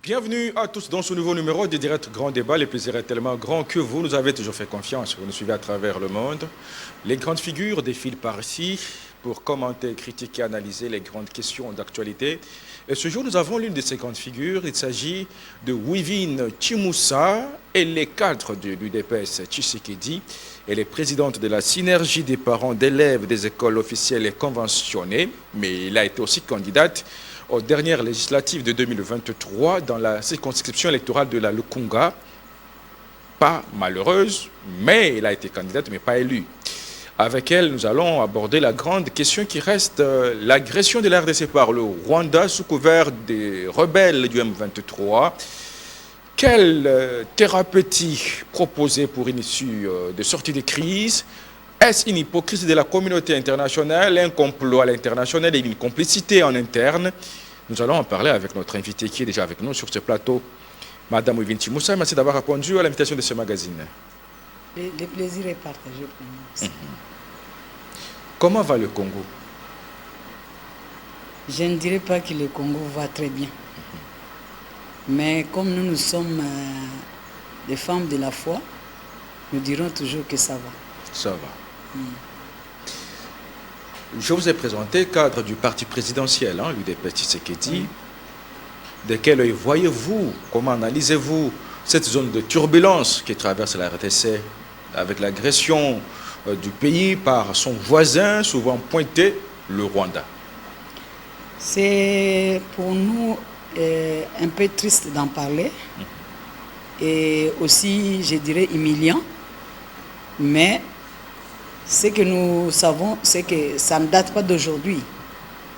Bienvenue à tous dans ce nouveau numéro de Direct Grand Débat. Le plaisir est tellement grand que vous nous avez toujours fait confiance. Vous nous suivez à travers le monde. Les grandes figures défilent par ici pour commenter, critiquer, analyser les grandes questions d'actualité. Et ce jour, nous avons l'une de ces grandes figures. Il s'agit de Wivine Chimoussa. Elle est cadre de l'UDPS Tshisekedi. Elle est présidente de la synergie des parents d'élèves des écoles officielles et conventionnées. Mais elle a été aussi candidate aux dernières législatives de 2023 dans la circonscription électorale de la Lukunga. Pas malheureuse, mais elle a été candidate, mais pas élue. Avec elle, nous allons aborder la grande question qui reste l'agression de la RDC par le Rwanda sous couvert des rebelles du M23. Quelle thérapeutique proposer pour une issue de sortie de crise? Est-ce une hypocrisie de la communauté internationale, un complot à l'international et une complicité en interne? Nous allons en parler avec notre invité qui est déjà avec nous sur ce plateau, Madame Wivine Chimoussa. Merci d'avoir répondu à l'invitation de ce magazine. Le plaisir est partagé pour nous. Comment va le Congo? Je ne dirais pas que le Congo va très bien. Mais comme nous sommes des femmes de la foi, nous dirons toujours que ça va. Ça va. Je vous ai présenté cadre du parti présidentiel, l'UDPS Tshisekedi. De quel œil voyez-vous, comment analysez-vous cette zone de turbulence qui traverse la RDC avec l'agression du pays par son voisin, souvent pointé, le Rwanda? C'est pour nous un peu triste d'en parler et aussi, je dirais, humiliant. Mais ce que nous savons, c'est que ça ne date pas d'aujourd'hui.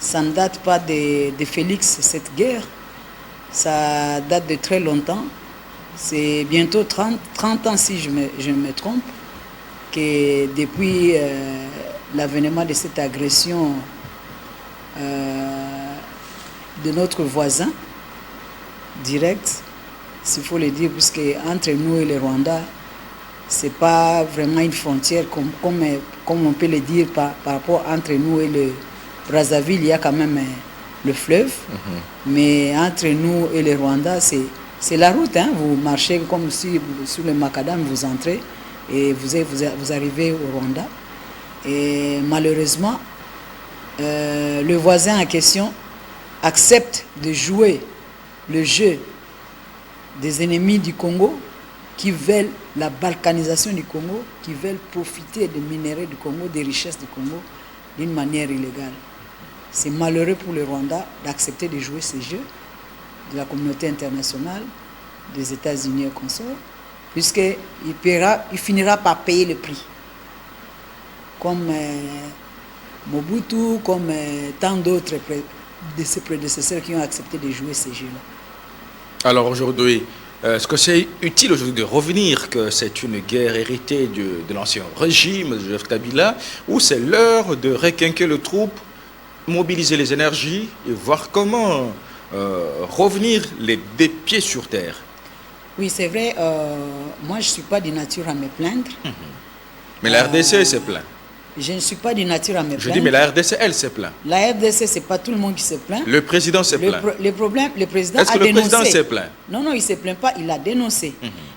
Ça ne date pas de Félix, cette guerre. Ça date de très longtemps. C'est bientôt 30 ans, si je me trompe, que depuis l'avènement de cette agression de notre voisin direct, s'il faut le dire, puisque entre nous et le Rwanda, ce n'est pas vraiment une frontière comme on peut le dire par rapport entre nous et le Brazzaville, il y a quand même le fleuve. Mais entre nous et le Rwanda, c'est la route. Vous marchez comme si sur le macadam, vous entrez et vous arrivez au Rwanda. Et malheureusement, le voisin en question accepte de jouer le jeu des ennemis du Congo qui veulent la balkanisation du Congo, qui veulent profiter des minéraux du Congo, des richesses du Congo, d'une manière illégale. C'est malheureux pour le Rwanda d'accepter de jouer ces jeux de la communauté internationale, des États-Unis et consorts, puisqu'il finira par payer le prix. Comme Mobutu, comme tant d'autres de ses prédécesseurs qui ont accepté de jouer ces jeux-là. Alors aujourd'hui, est-ce que c'est utile aujourd'hui de revenir que c'est une guerre héritée de l'ancien régime de Joseph Kabila, ou c'est l'heure de requinquer le troupe, mobiliser les énergies et voir comment revenir les deux pieds sur terre? Oui, c'est vrai, moi je ne suis pas de nature à me plaindre. Mais la RDC s'est plaint. Je ne suis pas de nature à me plaindre. Je dis, mais la RDC, elle s'est plaint. La RDC, ce n'est pas tout le monde qui se plaint. Le président s'est plaint. Le président Est-ce que le président s'est plaint? Non, il ne se plaint pas, il a dénoncé.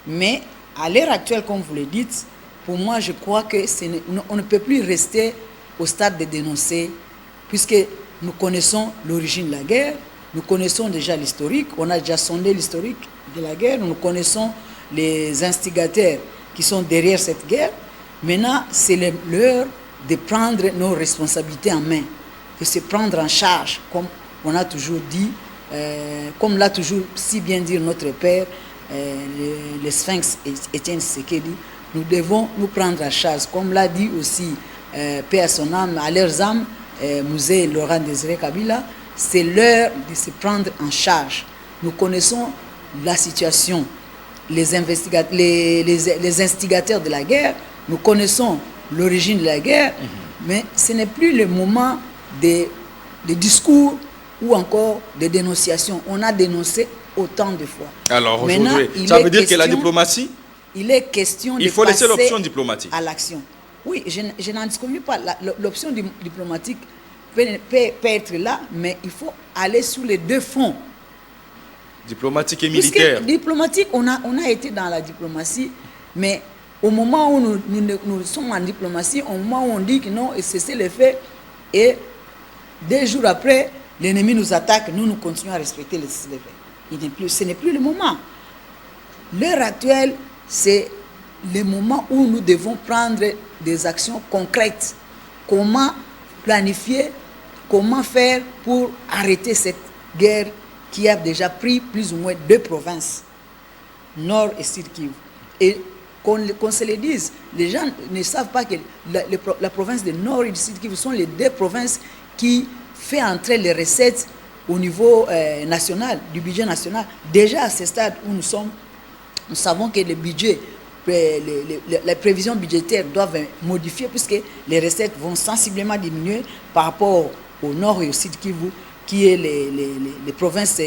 Mais à l'heure actuelle, comme vous le dites, pour moi, je crois qu'on ne peut plus rester au stade de dénoncer, puisque nous connaissons l'origine de la guerre, nous connaissons déjà l'historique, on a déjà sondé l'historique de la guerre, nous connaissons les instigateurs qui sont derrière cette guerre. Maintenant, c'est l'heure de prendre nos responsabilités en main, de se prendre en charge, comme on a toujours dit, comme l'a toujours si bien dit notre père, le Sphinx Étienne Tshisekedi, nous devons nous prendre en charge, comme l'a dit aussi paix à son âme, à leurs âmes, Musée Laurent Désiré Kabila, c'est l'heure de se prendre en charge. Nous connaissons la situation, les instigateurs de la guerre, nous connaissons l'origine de la guerre, mais ce n'est plus le moment des discours ou encore des dénonciations. On a dénoncé autant de fois. Alors aujourd'hui, ça veut dire que la diplomatie, il est question de faut laisser l'option passer diplomatique à l'action. Oui, je n'en disconvient pas. L'option diplomatique peut être là, mais il faut aller sur les deux fronts. Diplomatique et Puisque militaire. diplomatique, on a été dans la diplomatie, mais au moment où nous sommes en diplomatie, au moment où on dit que non, et cessez les faits, et 2 jours après, l'ennemi nous attaque, nous continuons à respecter les faits. Ce n'est plus le moment. L'heure actuelle, c'est le moment où nous devons prendre des actions concrètes. Comment planifier, comment faire pour arrêter cette guerre qui a déjà pris plus ou moins 2 provinces, Nord et Sud Kivu. Et qu'on se le dise, les gens ne savent pas que la province de Nord et du Sud Kivu sont les 2 provinces qui font entrer les recettes au niveau national, du budget national. Déjà à ce stade où nous sommes, nous savons que le budget, les prévisions budgétaires doivent modifier puisque les recettes vont sensiblement diminuer par rapport au Nord et au Sud Kivu, qui est les provinces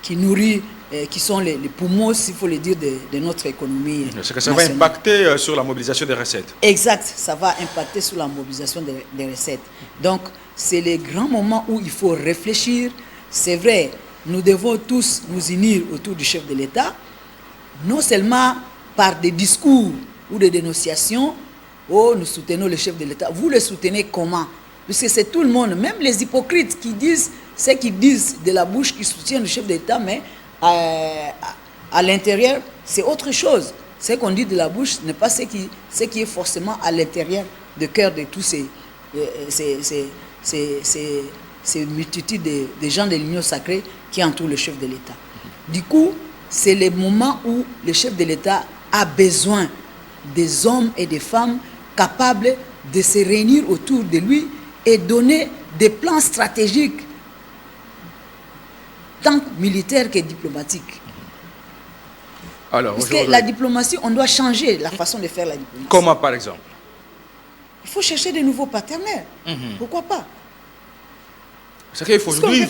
qui nourrissent, qui sont les poumons, s'il faut le dire, de notre économie. C'est que ça va impacter sur la mobilisation des recettes. Exact, ça va impacter sur la mobilisation des recettes. Donc, c'est le grand moment où il faut réfléchir. C'est vrai, nous devons tous nous unir autour du chef de l'État, non seulement par des discours ou des dénonciations. Oh, nous soutenons le chef de l'État. Vous le soutenez comment? Puisque c'est tout le monde, même les hypocrites qui disent ce qu'ils disent de la bouche, qui soutiennent le chef d'État, mais à l'intérieur, c'est autre chose. Ce qu'on dit de la bouche n'est pas ce qui est forcément à l'intérieur du cœur de tous ces multitudes de gens de l'Union sacrée qui entourent le chef de l'État. Du coup, c'est le moment où le chef de l'État a besoin des hommes et des femmes capables de se réunir autour de lui et donner des plans stratégiques, tant militaires que diplomatiques. Alors, parce que la diplomatie, on doit changer la façon de faire la diplomatie. Comment, par exemple? Il faut chercher de nouveaux partenaires. Pourquoi pas? C'est qu'il faut aujourd'hui,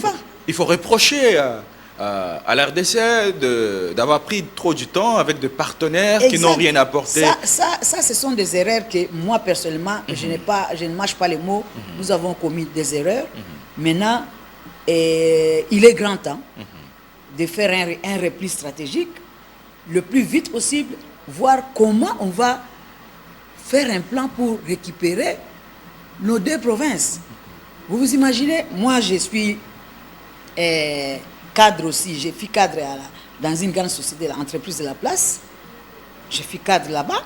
il faut reprocher à la RDC d'avoir pris trop du temps avec des partenaires qui n'ont rien apporté. Ça, ce sont des erreurs que moi, personnellement, je ne mâche pas les mots. Nous avons commis des erreurs. Maintenant, il est grand temps de faire un repli stratégique le plus vite possible, voir comment on va faire un plan pour récupérer nos 2 provinces. Vous vous imaginez, moi je suis cadre aussi, je suis cadre dans une grande société, l'entreprise de la place, je suis cadre là-bas,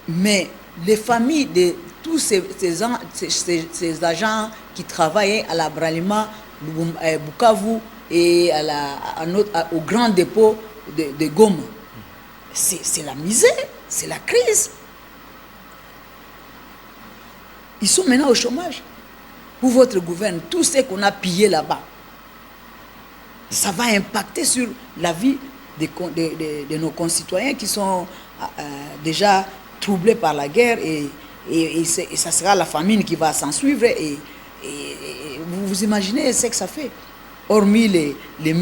mais les familles de tous ces agents qui travaillaient à l'abraliment Bukavu et au grand dépôt de Goma, c'est la misère, c'est la crise. Ils sont maintenant au chômage. Pour votre gouvernement, tout ce qu'on a pillé là-bas, ça va impacter sur la vie de nos concitoyens qui sont déjà troublés par la guerre et ça sera la famine qui va s'en suivre et vous imaginez ce que ça fait. Hormis les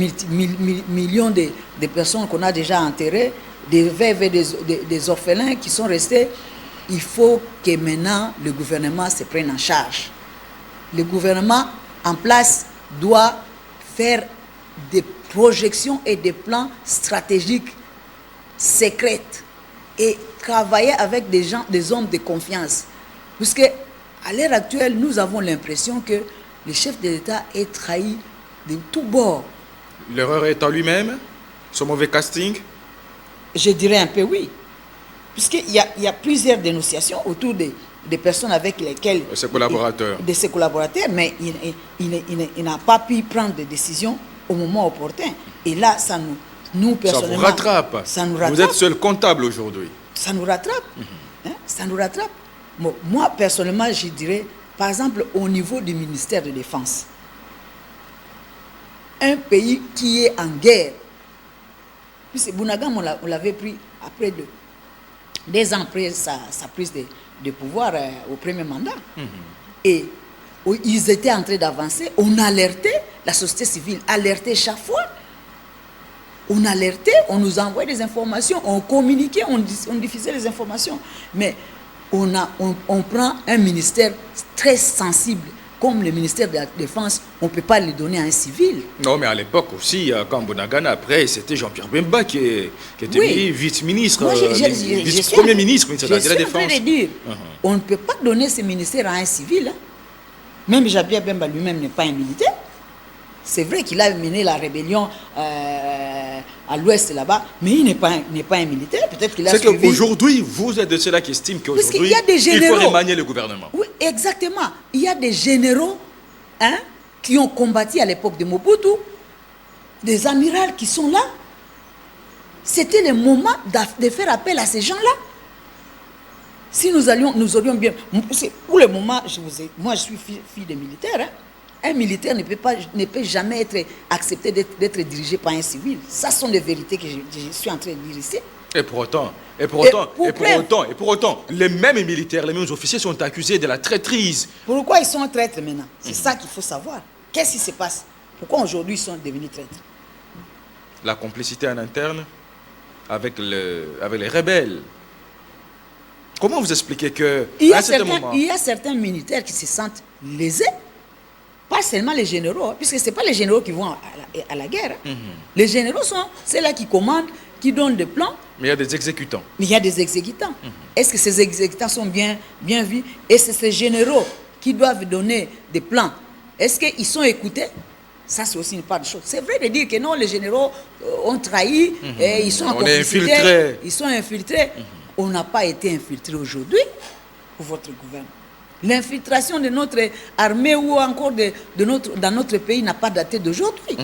millions de personnes qu'on a déjà enterrées, des veuves et des orphelins qui sont restés, il faut que maintenant le gouvernement se prenne en charge. Le gouvernement en place doit faire des projections et des plans stratégiques secrets et travailler avec des gens, des hommes de confiance. Puisque à l'heure actuelle, nous avons l'impression que le chef de l'État est trahi de tous bords. L'erreur est en lui-même, son mauvais casting? Je dirais un peu oui. Puisqu'il y a plusieurs dénonciations autour des personnes avec lesquelles... Ses collaborateurs. De ses collaborateurs, mais il n'a pas pu prendre des décisions au moment opportun. Et là, nous personnellement... Ça vous rattrape. Ça nous rattrape. Vous êtes seul comptable aujourd'hui. Ça nous rattrape. Ça nous rattrape. Bon, moi, personnellement, je dirais, par exemple, au niveau du ministère de la Défense, un pays qui est en guerre, puisque Bounagam, on l'avait pris après 2 ans après sa prise de pouvoir au premier mandat. Et ils étaient en train d'avancer. On alertait, la société civile alertait chaque fois. On alertait, on nous envoyait des informations, on communiquait, on diffusait les informations. Mais on prend un ministère très sensible comme le ministère de la Défense, on ne peut pas le donner à un civil. Non, mais à l'époque aussi, quand Bunagana, après, c'était Jean-Pierre Bemba qui était Oui. vice-ministre, Moi, vice-premier ministre de la Je suis en Défense. train de dire, on ne peut pas donner ce ministère à un civil. Hein. Même Jean-Pierre Bemba lui-même n'est pas un militaire. C'est vrai qu'il a mené la rébellion à l'ouest là-bas, mais il n'est pas un militaire. Peut-être qu'il a C'est suivi... qu'aujourd'hui, vous êtes de ceux-là qui estiment qu'aujourd'hui, il faut remanier le gouvernement. Oui, exactement. Il y a des généraux qui ont combattu à l'époque de Mobutu, des amirals qui sont là. C'était le moment de faire appel à ces gens-là. Si nous aurions bien... Pour le moment, moi je suis fille de militaire. Hein. Un militaire ne peut jamais être accepté d'être dirigé par un civil. Ça sont des vérités que je suis en train de dire ici. Et pour autant, les mêmes militaires, les mêmes officiers sont accusés de la traîtrise. Pourquoi ils sont traîtres maintenant? C'est ça qu'il faut savoir. Qu'est-ce qui se passe? Pourquoi aujourd'hui ils sont devenus traîtres? La complicité en interne avec les rebelles. Comment vous expliquez que il y a certains militaires qui se sentent lésés? Pas seulement les généraux, puisque ce n'est pas les généraux qui vont à la guerre. Les généraux sont ceux-là qui commandent, qui donnent des plans. Mais il y a des exécutants. Mais il y a des exécutants. Est-ce que ces exécutants sont bien vus? Et c'est ces généraux qui doivent donner des plans. Est-ce qu'ils sont écoutés? Ça, c'est aussi une part de chose. C'est vrai de dire que non, les généraux ont trahi, et ils sont en complicité, ils sont infiltrés. On n'a pas été infiltrés aujourd'hui pour votre gouvernement. L'infiltration de notre armée ou encore dans notre pays n'a pas daté d'aujourd'hui.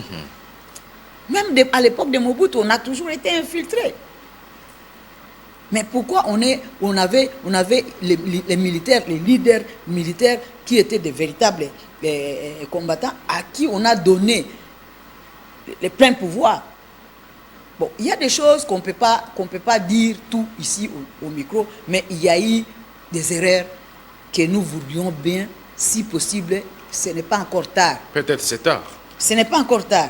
Même à l'époque de Mobutu, on a toujours été infiltrés. Mais pourquoi on avait les militaires, les leaders militaires qui étaient des véritables combattants à qui on a donné les pleins pouvoirs? Bon, il y a des choses qu'on peut pas dire tout ici au micro, mais il y a eu des erreurs que nous voudrions bien, si possible, ce n'est pas encore tard. Peut-être c'est tard. Ce n'est pas encore tard.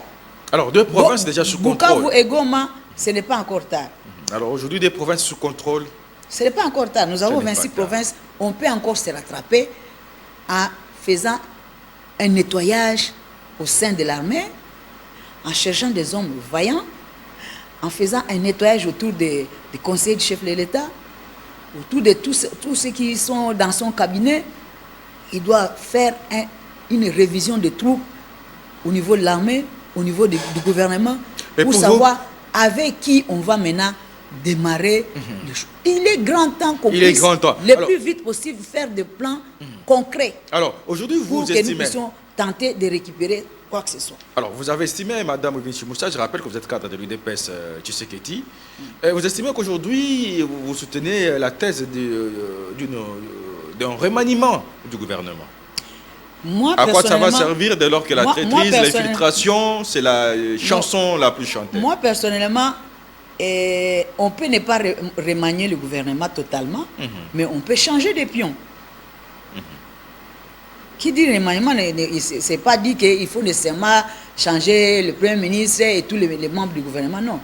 Alors, deux provinces déjà sous contrôle. Bukavu et Goma, ce n'est pas encore tard. Alors, aujourd'hui, des provinces sous contrôle. Ce n'est pas encore tard. Nous avons 26 provinces. On peut encore se rattraper en faisant un nettoyage au sein de l'armée, en cherchant des hommes vaillants, en faisant un nettoyage autour des conseils du chef de l'État, autour de tous ceux qui sont dans son cabinet. Il doit faire une révision des troupes au niveau de l'armée, au niveau du gouvernement, pour savoir avec qui on va maintenant démarrer les choses. Il est grand temps qu'on puisse le plus vite possible faire des plans concrets. Alors, aujourd'hui, vous estimez... que nous puissions tenter de récupérer quoi que ce soit. Alors, vous avez estimé, Madame Vinci Moussa, je rappelle que vous êtes cadre de l'UDPS Tshisekedi, vous estimez qu'aujourd'hui, vous soutenez la thèse d'un remaniement du gouvernement. Moi, à quoi ça va servir dès lors que la traîtrise, l'infiltration, c'est la chanson la plus chantée? Moi, personnellement, on peut ne pas remanier le gouvernement totalement, mais on peut changer de pion. Qui dit remaniement, ce n'est pas dit qu'il faut nécessairement changer le Premier ministre et tous les membres du gouvernement, non.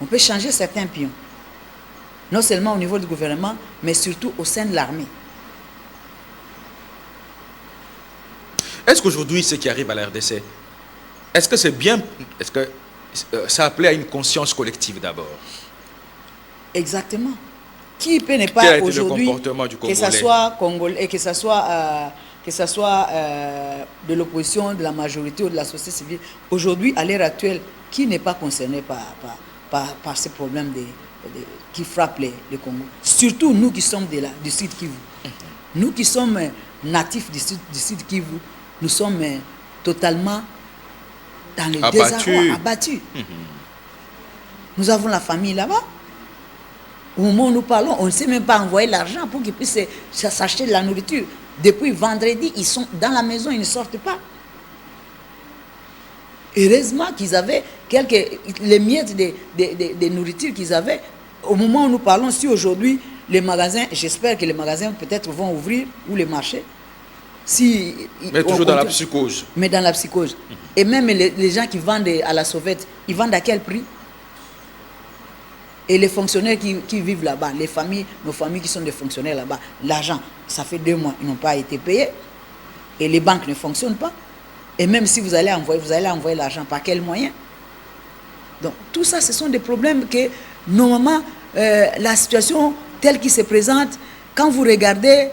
On peut changer certains pions. Non seulement au niveau du gouvernement, mais surtout au sein de l'armée. Est-ce qu'aujourd'hui, ce qui arrive à la RDC, est-ce que c'est bien, est-ce que ça appelait à une conscience collective d'abord? Exactement. Qui peut ne pas aujourd'hui, que ce soit congolais, que ce soit de l'opposition, de la majorité ou de la société civile, aujourd'hui, à l'heure actuelle, qui n'est pas concerné par ces problèmes qui frappent le Congo? Surtout nous qui sommes du Sud Kivu. Nous qui sommes natifs du Sud Kivu, nous sommes totalement dans le désarroi, abattus. Nous avons la famille là-bas. Au moment où nous parlons, on ne sait même pas envoyer l'argent pour qu'ils puissent s'acheter de la nourriture. Depuis vendredi, ils sont dans la maison, ils ne sortent pas. Heureusement qu'ils avaient les miettes de nourriture qu'ils avaient. Au moment où nous parlons, si aujourd'hui, les magasins, j'espère que les magasins peut-être vont ouvrir, ou les marchés. Mais toujours dans la psychose. Mais dans la psychose. Et même les gens qui vendent à la sauvette, ils vendent à quel prix? Et les fonctionnaires qui vivent là-bas, nos familles qui sont des fonctionnaires là-bas, l'argent, ça fait 2 mois, ils n'ont pas été payés. et les banques ne fonctionnent pas. Et même si vous allez envoyer l'argent par quel moyen? Donc tout ça, ce sont des problèmes que normalement, la situation telle qu'il se présente, quand vous regardez,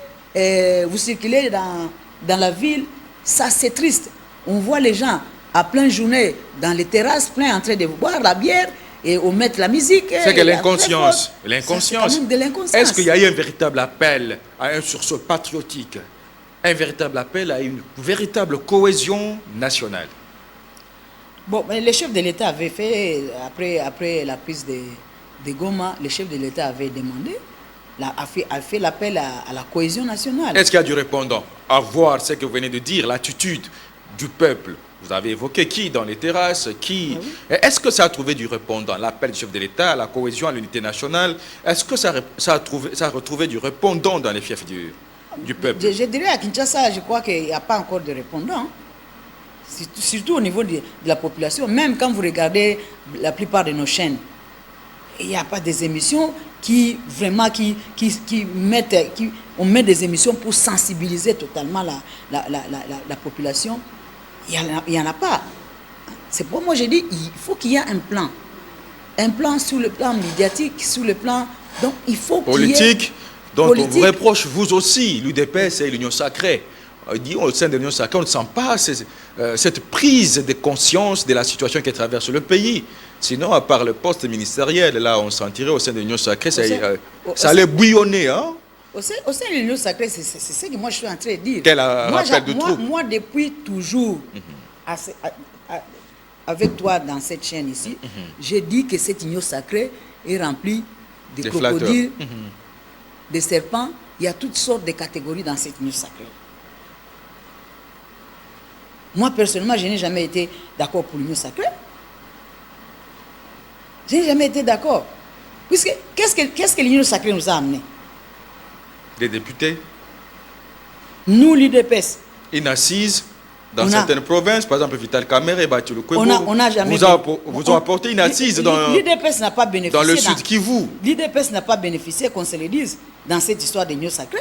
vous circulez dans la ville, ça c'est triste. On voit les gens à pleine journée dans les terrasses, plein en train de boire la bière et on met la musique. C'est que l'inconscience. Est-ce qu'il y a eu un véritable appel à un sursaut patriotique, un véritable appel à une véritable cohésion nationale? Bon, mais le chef de l'État avait fait, après la prise de Goma, le chef de l'État avait demandé, a fait l'appel à la cohésion nationale. Est-ce qu'il y a du répondant? À voir ce que vous venez de dire, l'attitude du peuple. Vous avez évoqué qui dans les terrasses, qui... Ah oui. Est-ce que ça a trouvé du répondant? L'appel du chef de l'État, à la cohésion, à l'unité nationale, est-ce que ça a retrouvé du répondant dans les fiefs du peuple? Je dirais à Kinshasa, je crois qu'il n'y a pas encore de répondant. Surtout au niveau de la population. Même quand vous regardez la plupart de nos chaînes, il n'y a pas des émissions qui vraiment on met des émissions pour sensibiliser totalement la population. Il n'y en a pas. C'est pour moi, j'ai dit, il faut qu'il y ait un plan. Un plan sur le plan médiatique, sur le plan... Donc, il faut politique, donc on vous reproche, vous aussi, l'UDPS et l'Union Sacrée. Au sein de l'Union Sacrée, on ne sent pas cette prise de conscience de la situation qui traverse le pays. Sinon, à part le poste ministériel, là, on sentirait au sein de l'Union Sacrée, ça allait bouillonner, hein? Au sein de l'Union Sacrée, c'est ce que moi je suis en train de dire. Quel rappel de troupe? Moi, depuis toujours, avec toi dans cette chaîne ici, j'ai dit que cette Union Sacrée est remplie de crocodiles, de serpents. Il y a toutes sortes de catégories dans cette Union Sacrée. Moi, personnellement, je n'ai jamais été d'accord pour l'Union Sacrée. Je n'ai jamais été d'accord. Puisque, qu'est-ce que l'Union Sacrée nous a amené? Des députés? Nous, l'UDPS. Une assise dans certaines provinces, par exemple Vital Kamerhe et Bathilou Kouébou, vous ont apporté une assise dans, l'UDPS n'a pas bénéficié dans le sud Kivu. L'UDPS n'a pas bénéficié, qu'on se le dise, dans cette histoire d'Union Sacrée.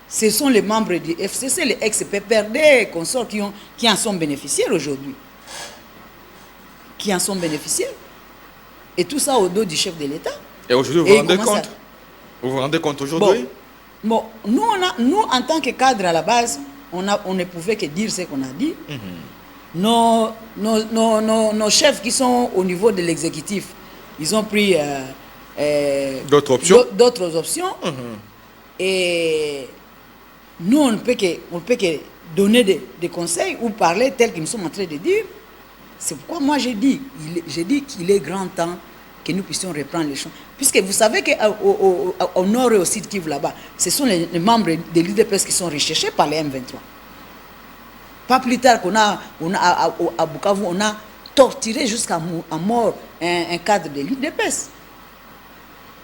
Ce sont les membres du FCC, les ex-PPRD, consorts qui en sont bénéficiaires aujourd'hui. Qui en sont bénéficiaires. Et tout ça au dos du chef de l'État. Et aujourd'hui, vous vous rendez compte? Vous vous rendez compte aujourd'hui? Bon, nous, en tant que cadre à la base, on ne pouvait que dire ce qu'on a dit. Nos chefs qui sont au niveau de l'exécutif, ils ont pris d'autres options. Et nous, on ne peut que donner des conseils ou parler tel que nous sommes en train de dire. C'est pourquoi moi j'ai dit qu'il est grand temps que nous puissions reprendre les champs. Puisque vous savez qu'au nord et au sud Kivu là-bas, ce sont les membres de l'UDPS qui sont recherchés par les M23. Pas plus tard à Bukavu, on a torturé jusqu'à mort un cadre de l'UDPS.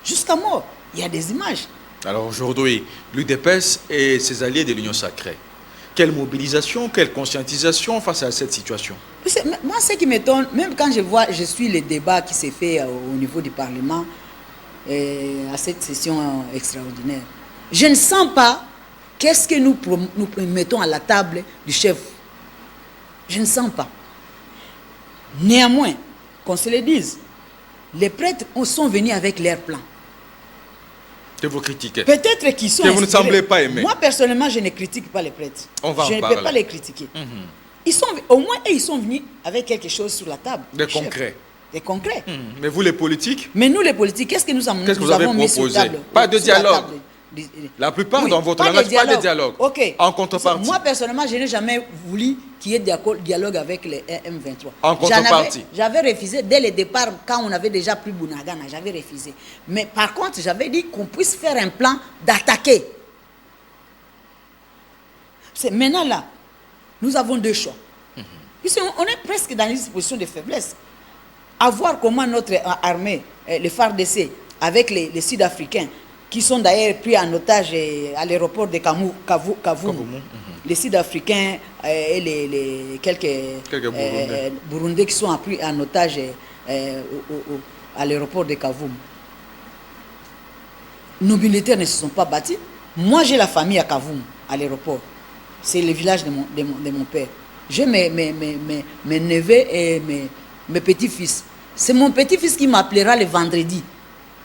Jusqu'à mort. Il y a des images. Alors aujourd'hui, l'UDPS et ses alliés de l'Union Sacrée, quelle mobilisation, quelle conscientisation face à cette situation? Moi, ce qui m'étonne, même quand je suis les débats qui s'est fait au niveau du Parlement à cette session extraordinaire, je ne sens pas qu'est-ce que nous mettons à la table du chef. Je ne sens pas. Néanmoins, qu'on se le dise, les prêtres sont venus avec leur plan. Que vous critiquez. Peut-être qu'ils sont que vous ne semblez pas aimer. Moi, personnellement, je ne critique pas les prêtres. On va je ne peux pas les critiquer. Au moins, ils sont venus avec quelque chose sur la table. Des concrets. Des concrets. Mais vous, les politiques? Mais nous, les politiques, qu'est-ce que nous avons mis sur la table? Pas de dialogue. La plupart dans votre langage, pas de dialogue. Okay. En contrepartie. Moi, personnellement, je n'ai jamais voulu qu'il y ait dialogue avec les M23. En contrepartie. J'avais refusé dès le départ, quand on avait déjà pris Bunagana, j'avais refusé. Mais par contre, j'avais dit qu'on puisse faire un plan d'attaquer. Maintenant là, nous avons deux choix. On est presque dans une position de faiblesse. À voir comment notre armée, les FARDC, avec les Sud-Africains, qui sont d'ailleurs pris en otage à l'aéroport de Kavumu. Les Sud-Africains et les quelques Burundais qui sont pris en otage à l'aéroport de Kavumu. Nos militaires ne se sont pas battus. Moi, j'ai la famille à Kavumu, à l'aéroport. C'est le village de mon père. J'ai mes neveux et mes petits-fils. C'est mon petit-fils qui m'appellera le vendredi,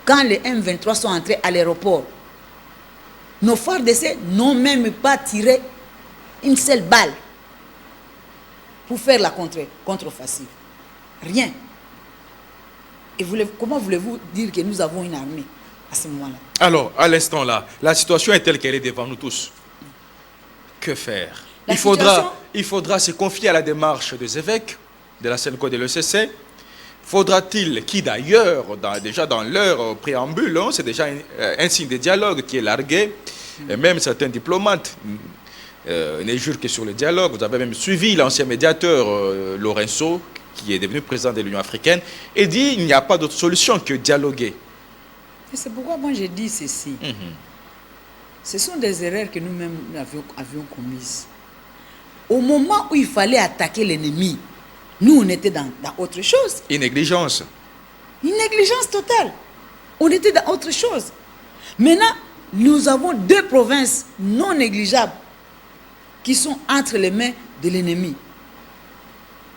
quand les M23 sont entrés à l'aéroport. Nos FARDC n'ont même pas tiré une seule balle pour faire la contre-offensive. Rien. Et comment voulez-vous dire que nous avons une armée à ce moment-là? Alors, à l'instant là, la situation est telle qu'elle est devant nous tous. Que faire? Il faudra se confier à la démarche des évêques, de la SENCO, de l'ECC. Faudra-t-il, qui d'ailleurs, déjà dans leur préambule, c'est déjà un signe de dialogue qui est largué, et même certains diplomates ne jurent que sur le dialogue. Vous avez même suivi l'ancien médiateur Lorenzo, qui est devenu président de l'Union africaine, et dit qu'il n'y a pas d'autre solution que dialoguer. C'est pourquoi moi j'ai dit ceci. Ce sont des erreurs que nous-mêmes avions commises. Au moment où il fallait attaquer l'ennemi, nous on était dans autre chose. Une négligence. Une négligence totale. On était dans autre chose. Maintenant, nous avons deux provinces non négligeables qui sont entre les mains de l'ennemi.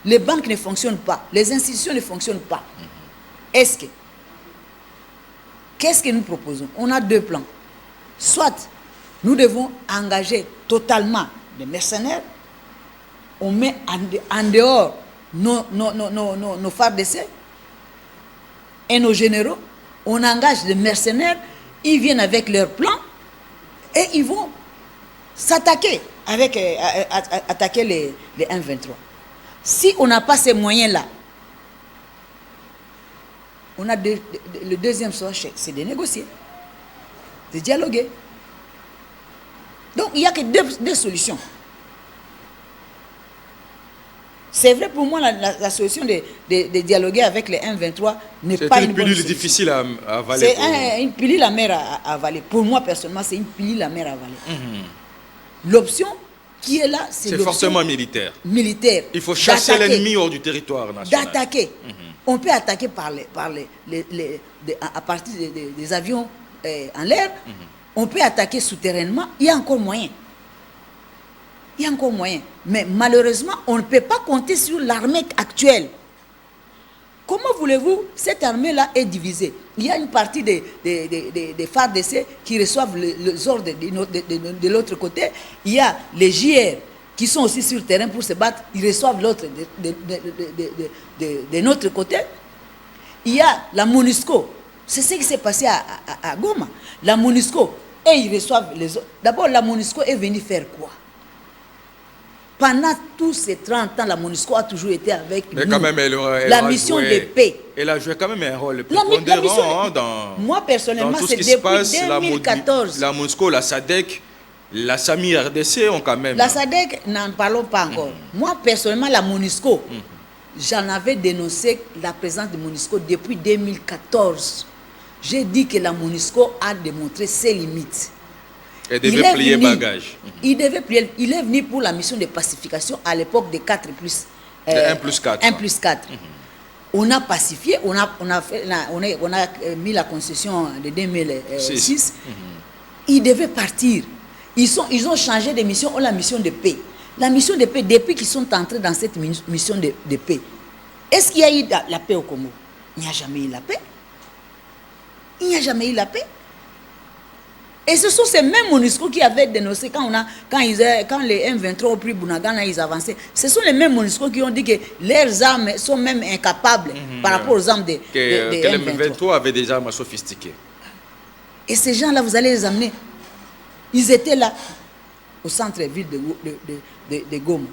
Les banques ne fonctionnent pas, les institutions ne fonctionnent pas. Qu'est-ce que nous proposons? On a deux plans. Soit nous devons engager totalement des mercenaires, on met en dehors nos FARDC et nos généraux, on engage des mercenaires, ils viennent avec leurs plans et ils vont s'attaquer attaquer les M23. Si on n'a pas ces moyens-là, on a le deuxième choix, c'est de négocier, de dialoguer. Donc il n'y a que deux solutions. C'est vrai pour moi, la solution de dialoguer avec les M23 n'est pas une bonne solution. C'est une pilule difficile à avaler. C'est une pilule amère à avaler. Pour moi, personnellement, c'est une pilule amère à avaler. L'option qui est là, c'est forcément militaire. Militaire. Il faut chasser l'ennemi hors du territoire national. D'attaquer. On peut attaquer à partir des avions en l'air. On peut attaquer souterrainement. Il y a encore moyen. Il y a encore moyen. Mais malheureusement, on ne peut pas compter sur l'armée actuelle. Comment voulez-vous, cette armée-là est divisée? Il y a une partie des FARDC qui reçoivent les ordres de l'autre côté. Il y a les JR qui sont aussi sur le terrain pour se battre. Ils reçoivent l'autre de notre côté. Il y a la MONUSCO. C'est ce qui s'est passé à Goma. La MONUSCO, et ils reçoivent les autres. D'abord, la MONUSCO est venue faire quoi? Pendant tous ces 30 ans, la MONUSCO a toujours été avec nous. Quand même, la mission de paix. Elle a joué quand même un rôle prépondérant dans moi, personnellement, tout c'est ce qui depuis se passe. 2014. La MONUSCO, la SADC, la SAMI RDC ont quand même... La SADC, n'en parlons pas encore. Moi, personnellement, la MONUSCO, j'en avais dénoncé la présence de MONUSCO depuis 2014. J'ai dit que la MONUSCO a démontré ses limites. Elle devait plier bagage. Il devait plier. Il est venu pour la mission de pacification à l'époque de 4 plus... 1 plus 4. 1 plus 4. On a pacifié, on a mis la concession de 2006. Ils devaient partir. Ils ont changé de mission, la mission de paix. La mission de paix, depuis qu'ils sont entrés dans cette mission de paix, est-ce qu'il y a eu la paix au Congo? Il n'y a jamais eu la paix. Il n'y a jamais eu la paix. Et ce sont ces mêmes MONUSCO qui avaient dénoncé quand les M23 ont pris Bunagana, ils avançaient. Ce sont les mêmes MONUSCO qui ont dit que leurs armes sont même incapables par rapport aux armes que les M23 avaient des armes sophistiquées. Et ces gens-là, vous allez les amener. Ils étaient là, au centre-ville de Goma.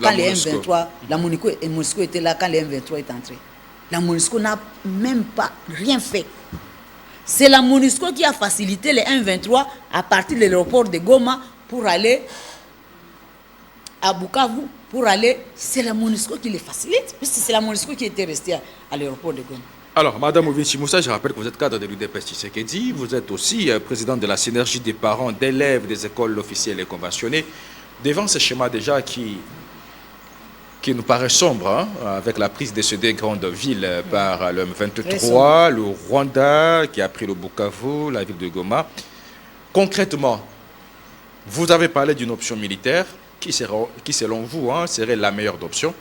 Quand les M23, la MONUSCO était là quand les M23 est entré. La MONUSCO n'a même pas rien fait. C'est la MONUSCO qui a facilité les M23 à partir de l'aéroport de Goma pour aller à Bukavu, c'est la MONUSCO qui les facilite, puisque c'est la MONUSCO qui était restée à l'aéroport de Goma. Alors, Madame Ovinchi Moussa, je rappelle que vous êtes cadre de l'UDPS Tshisekedi, vous êtes aussi présidente de la synergie des parents d'élèves des écoles officielles et conventionnées. Devant ce schéma déjà qui nous paraît sombre, avec la prise de ces deux grandes villes par le M23, le Rwanda qui a pris le Bukavu, la ville de Goma. Concrètement, Vous avez parlé d'une option militaire qui, selon vous, serait la meilleure option.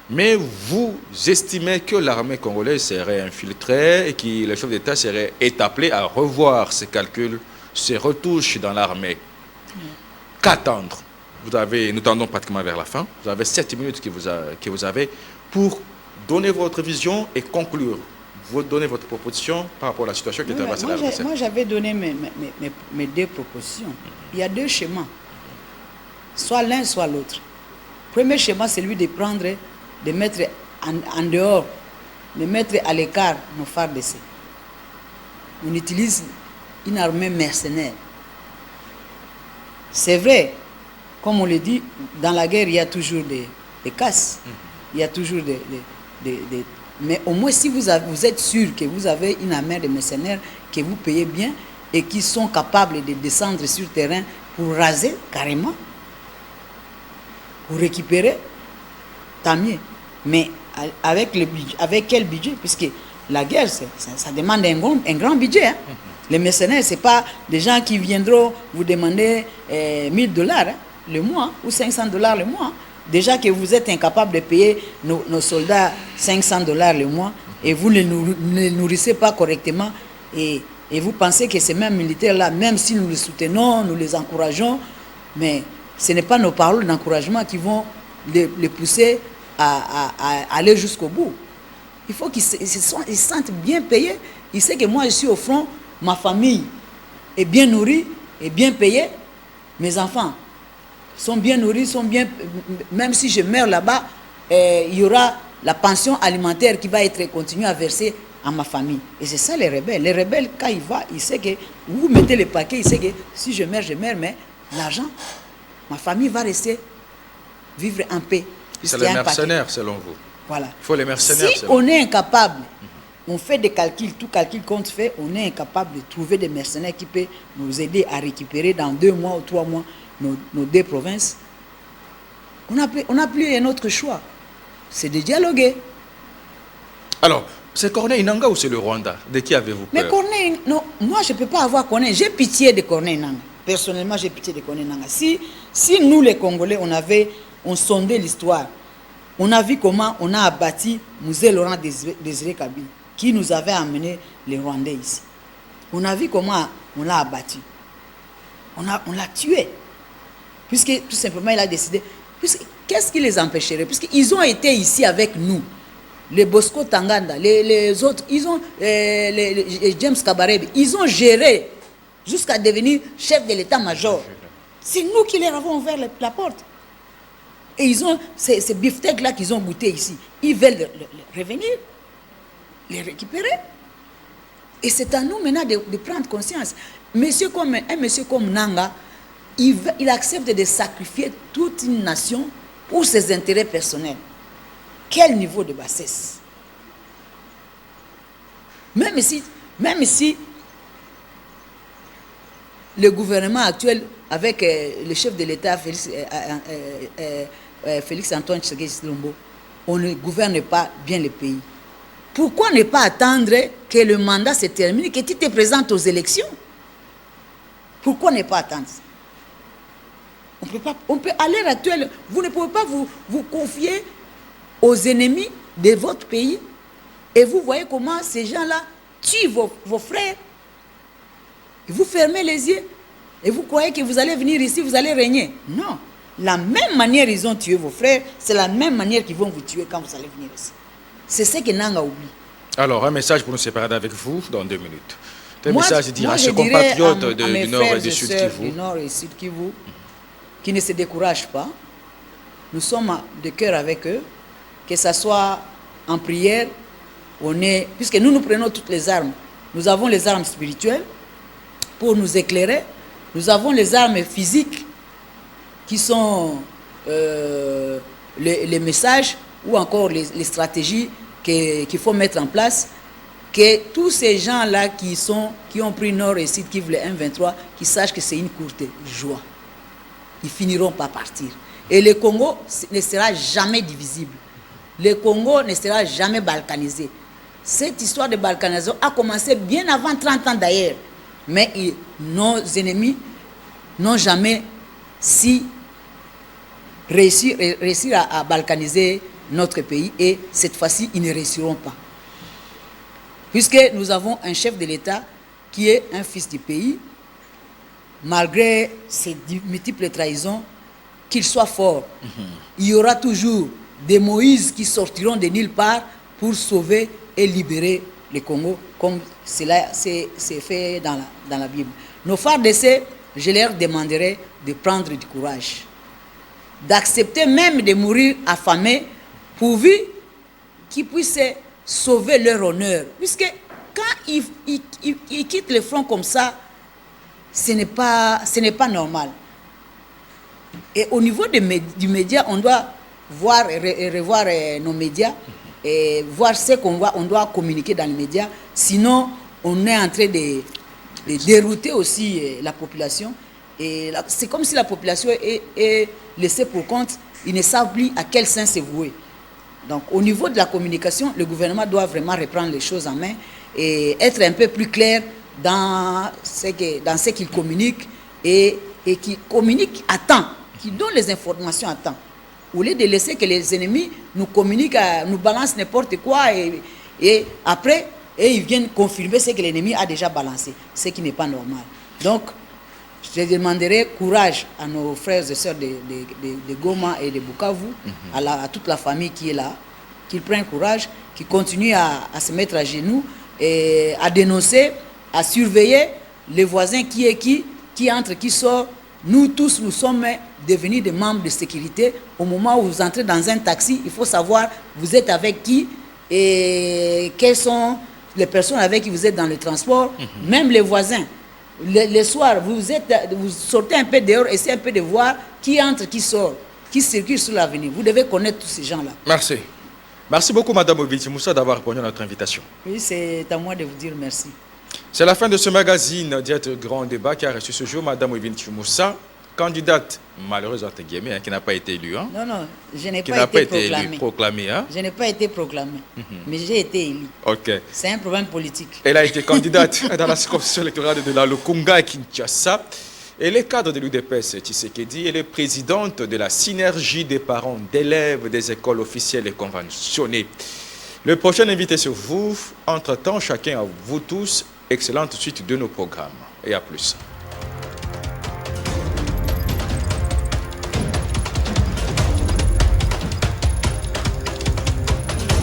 Mais vous estimez que l'armée congolaise serait infiltrée et que le chef d'État serait appelé à revoir ses calculs, ses retouches dans l'armée. Qu'attendre? Nous tendons pratiquement vers la fin. Vous avez 7 minutes que vous avez pour donner votre vision et conclure. Vous donnez votre proposition par rapport à la situation qui est traversée la RDC. Moi, j'avais donné mes deux propositions. Il y a deux schémas. Soit l'un, soit l'autre. Le premier schéma, c'est lui de prendre, de mettre en dehors, de mettre à l'écart nos FARDC. On utilise une armée mercenaire. C'est vrai, comme on le dit, dans la guerre, il y a toujours des casses. Il y a toujours mais au moins, si vous êtes sûr que vous avez une armée de mercenaires que vous payez bien et qui sont capables de descendre sur le terrain pour raser carrément, pour récupérer, tant mieux. Mais avec quel budget? Puisque la guerre, ça demande un grand budget. Hein. Les mercenaires, ce n'est pas des gens qui viendront vous demander $1000 le mois ou $500 le mois. Déjà que vous êtes incapable de payer nos soldats $500 le mois et vous ne les nourrissez pas correctement et vous pensez que ces mêmes militaires-là, même si nous les soutenons, nous les encourageons, mais ce n'est pas nos paroles d'encouragement qui vont les pousser à aller jusqu'au bout. Il faut qu'ils se sentent bien payés. Ils savent que moi, je suis au front, ma famille est bien nourrie et bien payée, mes enfants sont bien nourris, même si je meurs là-bas, il y aura la pension alimentaire qui va être continuée à verser à ma famille. Et c'est ça les rebelles. Les rebelles, quand il sait que vous mettez le paquet, il sait que si je meurs, mais l'argent, ma famille va rester vivre en paix. C'est les mercenaires, selon vous. Voilà. Il faut les mercenaires. Si on est incapable, on fait des calculs, tout calcul qu'on fait, on est incapable de trouver des mercenaires qui peuvent nous aider à récupérer dans 2 mois ou 3 mois nos 2 provinces, on n'a plus un autre choix. C'est de dialoguer. Alors, c'est Corneille Nangaa ou c'est le Rwanda? De qui avez-vous peur? Mais Corneille, non, moi je ne peux pas avoir Corneille. J'ai pitié de Corneille Nangaa. Personnellement, j'ai pitié de Corneille Nangaa. Si nous, les Congolais, on sondait l'histoire, on a vu comment on a abattu Mzee Laurent Désiré Kabila, qui nous avait amené les Rwandais ici. On a vu comment on l'a abattu. On l'a tué. Puisque tout simplement il a décidé. Qu'est-ce qui les empêcherait? Puisqu'ils ont été ici avec nous. Les Bosco Tanganda, les autres, ils ont les James Kabarebe, ils ont géré jusqu'à devenir chef de l'état-major. C'est nous qui leur avons ouvert la porte. Et ils ont ces beefsteaks-là qu'ils ont goûté ici. Ils veulent revenir, les récupérer. Et c'est à nous maintenant de prendre conscience. Un monsieur comme Nangaa, il accepte de sacrifier toute une nation pour ses intérêts personnels. Quel niveau de bassesse! Même si le gouvernement actuel, avec le chef de l'État, Félix Antoine Tshisekedi Tshilombo, on ne gouverne pas bien le pays. Pourquoi ne pas attendre que le mandat se termine, que tu te présentes aux élections? Pourquoi ne pas attendre? On peut, à l'heure actuelle, vous ne pouvez pas vous confier aux ennemis de votre pays et vous voyez comment ces gens-là tuent vos frères. Et vous fermez les yeux et vous croyez que vous allez venir ici, vous allez régner. Non. La même manière ils ont tué vos frères, c'est la même manière qu'ils vont vous tuer quand vous allez venir ici. C'est ce que Nangaa oublie. Alors, un message pour nous séparer avec vous dans 2 minutes. Un message dire à ses compatriotes du Nord et du Sud Kivu. Du Nord et Sud Kivu, qui ne se découragent pas. Nous sommes de cœur avec eux, que ce soit en prière, puisque nous prenons toutes les armes. Nous avons les armes spirituelles pour nous éclairer. Nous avons les armes physiques qui sont les messages ou encore les stratégies qu'il faut mettre en place. Que tous ces gens-là qui ont pris Nord et Sud Kivu le 1-23, qui sachent que c'est une courte joie. Ils finiront par partir. Et le Congo ne sera jamais divisible. Le Congo ne sera jamais balkanisé. Cette histoire de balkanisation a commencé bien avant 30 ans d'ailleurs. Mais nos ennemis n'ont jamais si réussir à balkaniser notre pays, et cette fois-ci, ils ne réussiront pas. Puisque nous avons un chef de l'État qui est un fils du pays, malgré ses multiples trahisons, qu'il soit fort. Il y aura toujours des Moïse qui sortiront de nulle part pour sauver et libérer le Congo, comme cela c'est fait dans la Bible. Nos FARDC, je leur demanderai de prendre du courage, d'accepter même de mourir affamés, pourvu qu'ils puissent sauver leur honneur. Puisque quand ils quittent le front comme ça, ce n'est pas normal. Et au niveau du média, on doit voir et revoir nos médias et voir ce qu'on on doit communiquer dans les médias. Sinon, on est en train de dérouter aussi la population. Et c'est comme si la population est laissée pour compte. Ils ne savent plus à quel sens se vouer. Donc, au niveau de la communication, le gouvernement doit vraiment reprendre les choses en main et être un peu plus clair dans ce qu'il communique et qu'il communique à temps, qu'il donne les informations à temps. Au lieu de laisser que les ennemis nous communiquent, nous balancent n'importe quoi et après, ils viennent confirmer ce que l'ennemi a déjà balancé, ce qui n'est pas normal. Donc, je demanderai courage à nos frères et sœurs de Goma et de Bukavu, à toute la famille qui est là, qu'ils prennent courage, qu'ils continuent à se mettre à genoux et à dénoncer, à surveiller les voisins qui entre, qui sort. Nous tous, nous sommes devenus des membres de sécurité. Au moment où vous entrez dans un taxi, il faut savoir vous êtes avec qui et quelles sont les personnes avec qui vous êtes dans le transport, même les voisins. Le soir, vous sortez un peu dehors, essayez un peu de voir qui entre, qui sort, qui circule sur l'avenue. Vous devez connaître tous ces gens-là. Merci. Merci beaucoup, Madame Ovidi Moussa, d'avoir répondu à notre invitation. Oui, c'est à moi de vous dire merci. C'est la fin de ce magazine Direct Grand Débat qui a reçu ce jour Madame Ovidi Moussa, candidate malheureuse entre guillemets, qui n'a pas été élue. Hein? Non, je n'ai pas été proclamée. Hein? Je n'ai pas été proclamée, mais j'ai été élue. Ok. C'est un problème politique. Elle a été candidate dans la circonscription électorale de la Lukunga et Kinshasa. Elle est cadre de l'UDPS Tshisekedi. Elle est présidente de la synergie des parents d'élèves des écoles officielles et conventionnées. Le prochain invité sur vous. Entre-temps, chacun à vous tous, excellente suite de nos programmes. Et à plus.